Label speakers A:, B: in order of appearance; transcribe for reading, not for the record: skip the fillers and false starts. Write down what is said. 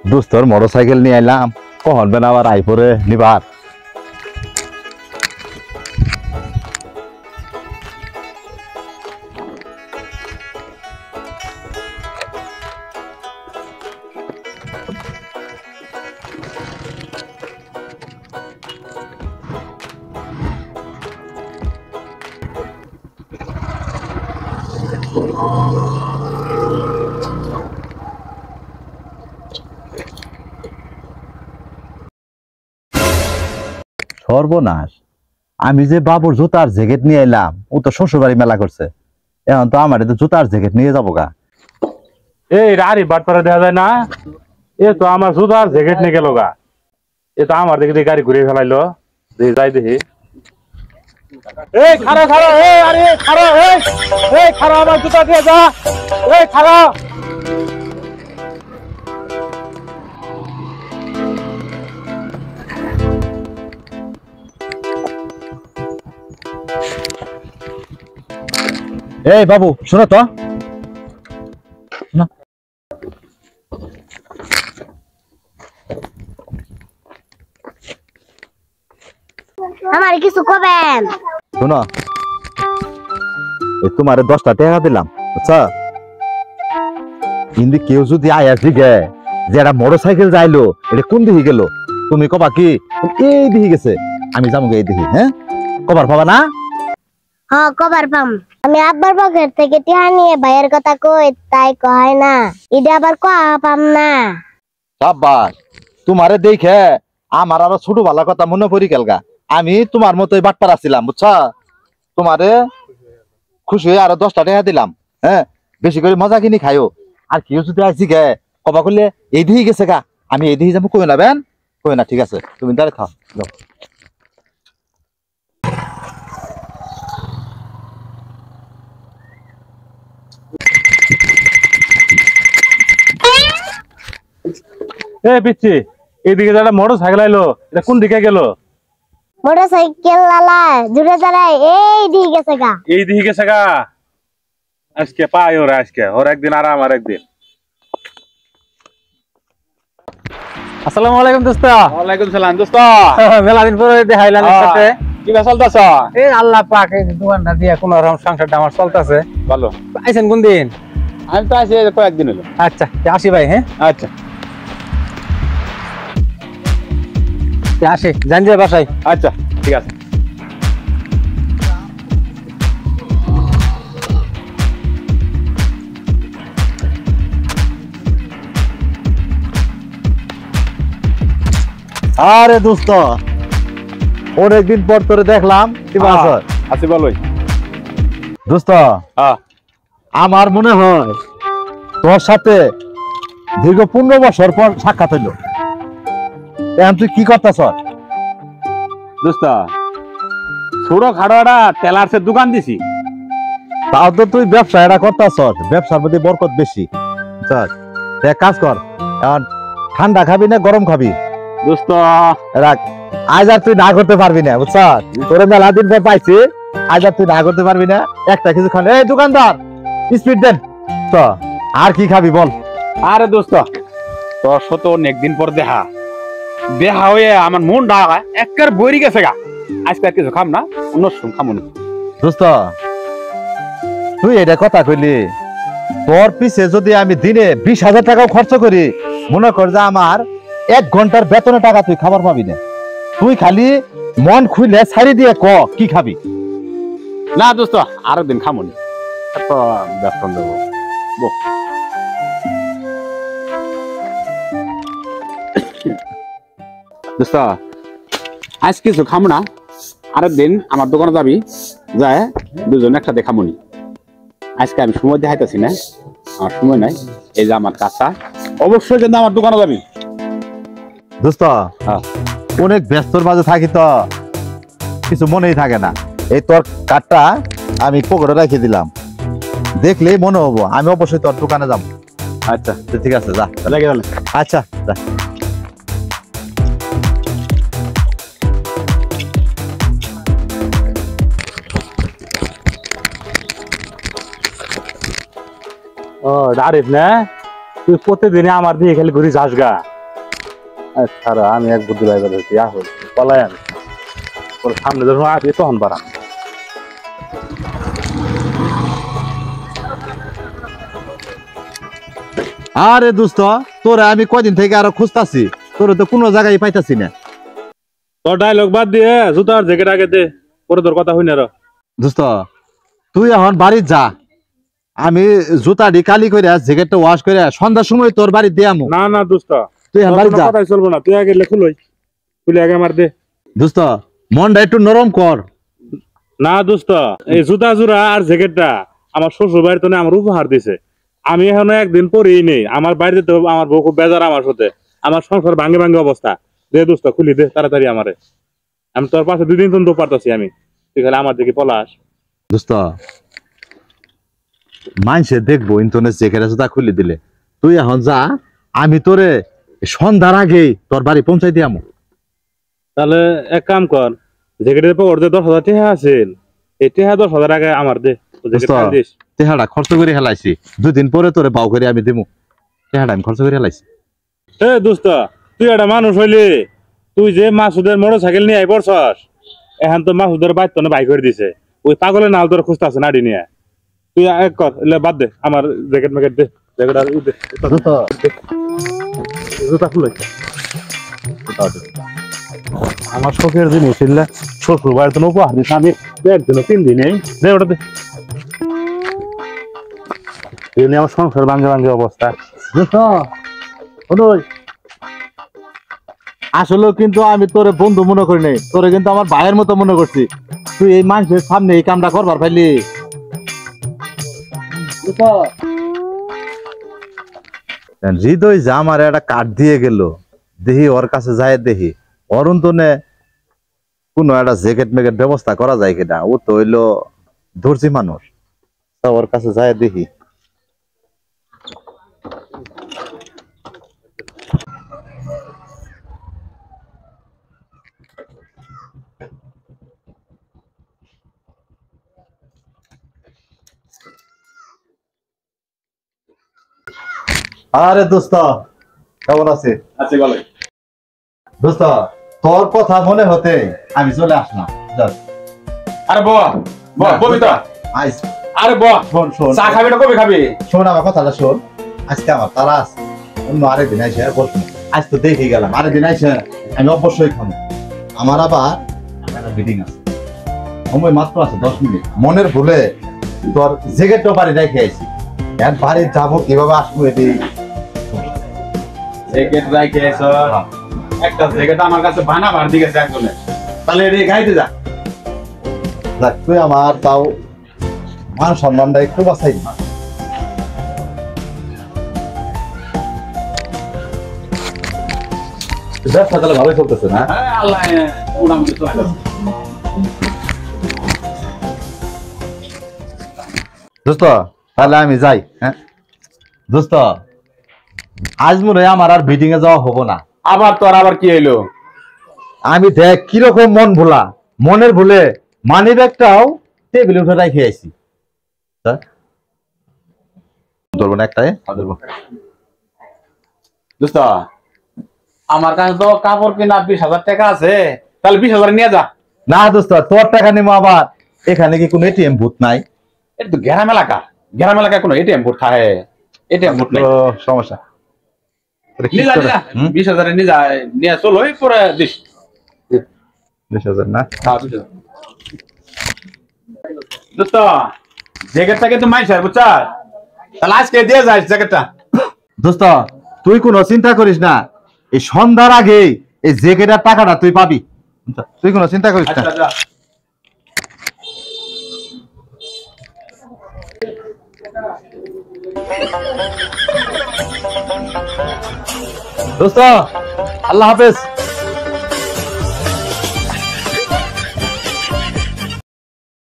A: দোস্তর motorcycle নিয়ে এলাম, কখন বেন আবার আইপরে নিবার। সর্বনাশ, আমি যে বাবুর জুতার জ্যাকেট নিয়ে এলাম, ও তো শ্বশুরবাড়ি মেলা করছে। এখন তো আমার তো জুতার জ্যাকেট নিয়ে যাবো গা।
B: এই রারি বাটপাড়া দেখা যায় না, এ তো আমার জুতার জ্যাকেট নিয়ে গেল গা। এ তো আমার দেখে গাড়ি ঘুরিয়ে ফেলাইলো, যাই দেখি। এই খারা খারা, এই আরে খারা, এই খারা, আমার জুতা দিয়ে যা। এই খারা,
A: এই বাবু শোনো তো,
C: আমার কিছু কবেন?
A: শোনো, তোমার 10টা টাকা দিলাম, আচ্ছা? কিন্তু কেউ যদি আয়া দিকে যে একটা মোটরসাইকেল যাইলো, এটা কোন দিকে গেল, তুমি কবা কি এই দিকে গেছে, আমি যাবো এই দিকে। হ্যাঁ, কবার পাবা না?
C: হ্যাঁ, কবার পাম। আমি আব্বার পকেট থেকে টিহা নিয়ে ভাইয়ের কথা কই, তাই কয় না। এটা আবার কয়া পাম না।
A: সাব্বাস, তোমারে দেখে আমার আরো ছোটবেলার কথা মনে পড়ি গেলগা। আমি তোমার মতোই বাটপার আছিলাম, বুঝছা? তোমারে খুশি হয়ে আরো 10টা টাকা দিলাম। হ্যাঁ, বেশি করে মজা কিনি খাইও। আর কেউ যদি আসি গে কবা করলে এই দিকে গেছে গা, আমি এই দিকে যাবো, কই না বেন, কই না, ঠিক আছে, তুমি দাঁড়িয়ে খাও, যাও।
B: এই পিচ্ছি, এইদিকে যারা মোটর সাইকেল আইলো, এটা কোন দিকে গেল?
C: মোটরসাইকেল লালা জুড়ে দাঁড়ায় এই দিকে গেছে গা।
B: এই দিকে গেছে গা। আজকে পাই ওরা, আজকে ওর একদিন আর আমার একদিন।
D: আসসালামু আলাইকুম দোস্ত।
B: ওয়ালাইকুম সালাম দোস্ত।
D: মেলা দিন পরে দেখাইলাম সাথে।
B: কি চলতেছ?
D: এই আল্লাহ পাক, এই দোকানটা দিয়ে কোন রকম সংসারটা আমার চলতেছে
B: ভালো।
D: আইছেন কোন দিন?
B: আমি তো আছি কয়েকদিন হলো।
D: আচ্ছা, আসি ভাই। হ্যাঁ
B: আচ্ছা
D: আসি, জান যে বাসায়।
B: আচ্ছা, ঠিক আছে।
A: আরে দোস্ত, অনেকদিন পর তোরে দেখলাম, কি আছো?
B: আছি ভালোই
A: দোস্ত,
B: হ্যাঁ।
A: আমার মনে হয় তোর সাথে দীর্ঘ 15 বছর পর সাক্ষাৎ হইল। এখন তুই কি করতেছ?
B: দোস্ত, ছোট খাটো একটা টেলার্সের দোকান দিছি।
A: তাও তো তুই ব্যবসা এটা করতেছ, ব্যবসার মধ্যে বরকত বেশি। চল এক কাজ কর, এখন ঠান্ডা খাবি না গরম খাবি?
B: দোস্ত
A: রাখ, আজ আর তুই না করতে পারবি না, বুঝছ? তোরে মেলা দিন পর পাইছি, আজ আর তুই না করতে পারবি না। একটা কিছু খান। এই দোকানদার, স্পিড দেন তো। আর কি খাবি বল?
B: আরে দোস্ত, তোর সাথে অনেকদিন পর দেখা হয়ে আমার মন ডাকা একের বইরি গেছে গা। আজকে আর কিছু খাম না, অন্য সময় খামো না।
A: দোস্ত, তুই এটা কথা কইলি, তোর পিছে যদি আমি দিনে 20,000 টাকাও খরচ করি, মনে কর যে আমার 1 ঘন্টার বেতনে টাকা তুই খাবার পাবি না। তুই খালি মন খুলে ছাড়ি দিয়ে ক কি খাবি।
B: না দোস্ত, আরো দিন খামো না, এত ব্যস্ত দেবো। দোস্ত, আজ কিছু খামো না, আরেক দিন আমার দোকানে যাবি, যায় দুজন একসাথে খামুনি। আজকে আমি সময় দেখাইতেছি না, আমার সময় নাই। এই যে আমার কাঁচা, অবশ্যই কিন্তু আমার দোকানে যাবি।
A: দোস্ত, অনেক ব্যস্তর মাঝে থাকি তো কিছু মনেই থাকে না। এই তোর কার্ডটা আমি পকেটে রেখে দিলাম, দেখলেই মনে হবো আমি অবশ্যই তোর দোকানে যাবো।
B: আচ্ছা
A: ঠিক আছে, যা। আচ্ছা যা।
B: ও আরিফ না, তুই প্রতিদিনে আমার দিয়ে খালি ঘুরি যাস গা। ছাড়া আমি এক বুদ্ধি বাইরে হয়েছি পলাই আমি ওর সামনে যখন আসি তখন বাড়ান।
A: আরে দোস্ত, তোরা আমি কয়দিন থেকে আরো খুঁজতাছি, তোরা তো কোনো জায়গায় পাইতাছি না।
B: তোর ডায়লগ বাদ দিয়ে জুতার জ্যাকেট আগে দে, পরে তোর কথা হইনা।
A: দোস্ত তুই এখন বাড়ি যা, আমি জুতাটি কালি করে জ্যাকেটটা ওয়াশ করে সন্ধ্যার সময় তোর বাড়ি দিয়ে আমু।
B: না না দোস্ত,
A: তুই এখন বাড়ি যা।
B: কথাই চলবো না, তুই আগে খুলই, খুলে আগে আমার দে।
A: দোস্ত মনটা একটু নরম কর।
B: না দোস্ত, এই জুতা জোড়া আর জ্যাকেটটা আমার শ্বশুর বাড়িতে আমার উপহার দিছে, আমি এখনো একদিন পরেই নেই। আমার বাড়িতে তো আমার বউ খুব বেজার আমার সাথে, আমার সংসার ভাঙ্গে ভাঙ্গে অবস্থা। দে দোস্ত, খুলি দে তাড়াতাড়ি আমারে, আমি তোর পাশে 2 দিন তো পারতাছি আমি, তুই খালি আমার দিকে পলাশ।
A: দোস্ত মানসে দেখবো ইন্টারনেট জ্যাকেট জুতা খুলে দিলে, তুই এখন যা, আমি তোরে সন্ধ্যার আগেই তোর বাড়ি পৌঁছাই দিয়ে আমু।
B: তাহলে এক কাম কর, জ্যাকেটের পর যে 10,000 টাকা আছে, এই টাকা 10,000 আগে আমার দে।
A: তেহাটা খরচ করে হেলাইছি, 2 দিন পরে তোরে বাউ করে আমি দিমু। তেহাটা আমি খরচ করে হেলাইছি।
B: এ দোস্ত, তুই একটা মানুষ হইলি, তুই যে মাসুদের মোটরসাইকেল নিয়ে আই পড়ছস, এখন তো মাসুদের বাইক তো বাইক করে দিছে, ওই পাগলের নাল তোর খুঁজতে আছে নাড়ি নিয়ে। তুই এক কর, বাদ দে, আমার জ্যাকেট ম্যাকেট দে, জ্যাকেট আর জুতা খুলে। আমার শখের জিনিস শ্বশুর বাড়িতে উপহার দিস, আমি একদিন 3 দিনেই দে ওটা দে। আমার সংসার ভাঙ্গে ভাঙ্গে অবস্থা।
A: আসলে কিন্তু আমি তোরে বন্ধু মনে করি নাই, তোরে কিন্তু আমার ভাইয়ের মতো মনে করছি। তুই এই মানুষের সামনে এই কামটা করবার পাইলি। হৃদয় যা আমার একটা কার্ড দিয়ে গেল, দেখি ওর কাছে যায়, দেখি অরন্তনে কোন একটা জ্যাকেট ম্যাকেট ব্যবস্থা করা যায় কিনা। ও তো হইলো দর্জি মানুষ, তা ওর কাছে যায় দেখি। আরে দোস্ত কেমন আছে?
B: আচ্ছা ভালো।
A: দোস্ত তোর কথা মনে হতে আমি চলে আসলাম।
E: আরে বাবা ববিতা,
A: আইস
E: আরে বাবা
A: শোন শোন
E: চা খাবি না কবে খাবি?
A: শোন আমার কথাটা শোন। আজকে আমার তারা আছে, অন্য আরেকদিন আইসে আর বসবো। আজ তো দেখে গেলাম, আরেকদিন আইসে আমি অবশ্যই খাবো। আমার আবার একটা মিটিং আছে, সময় মাত্র আছে 10 মিনিট। মনের ভুলে তোর জ্যাকেটটা বাড়ি রেখে আইছি, এক বাড়ি যাবো কিভাবে আসবো এটি।
E: জ্যাকেট রাখে এসো, একটা জ্যাকেট আমার কাছে বানাবার দিকে একজনের, তাহলে রে গাইতে যা।
A: দেখ তুই আমার তাও মান সম্মানটা একটু বাঁচাই না। ব্যবসা তাহলে ভালোই চলতেছে না?
E: হ্যাঁ আল্লাহ মোটামুটি চলে যাচ্ছে।
A: দোস্ত তাহলে আমি যাই। হ্যাঁ দোস্ত, আজ মনে হয় আমার আর মিটিং এ যাওয়া হবো না।
E: আবার তোর আবার কি হইলো?
A: আমি দেখ কিরকম মন ভোলা, মনের ভুলে মানি ব্যাগটাও টেবিলে উঠে রেখে আইছি। ধরবো না একটাই ধরবো।
E: দোস্ত আমার কাছে তো কাপড় কিনা 20,000 টাকা আছে, তাহলে 20,000 নিয়ে যা।
A: না দোস্ত তোর টাকা নিবো আবার, এখানে কি কোনো এটিএম বুথ নাই?
E: এটা তো গ্রাম এলাকা, গ্রাম এলাকায় কোনো এটিএম বুথ থাকে? এটিএম বুথ নাই।
A: সমস্যা
E: নিয়ে যা 20,000 নিয়ে যা, নিয়ে চলো পরে দিস।
A: 20,000 না?
E: দোস্ত জ্যাকেটটা কিন্তু মাইছে বুঝছ, তাহলে আজকে দিয়ে যাস জ্যাকেটটা।
A: দোস্ত তুই কোনো চিন্তা করিস না, এই সন্ধ্যার আগে এই জ্যাকেটের টাকাটা তুই পাবি, তুই কোনো চিন্তা করিস না।
E: আচ্ছা
A: দোস্ত আল্লাহ হাফেজ।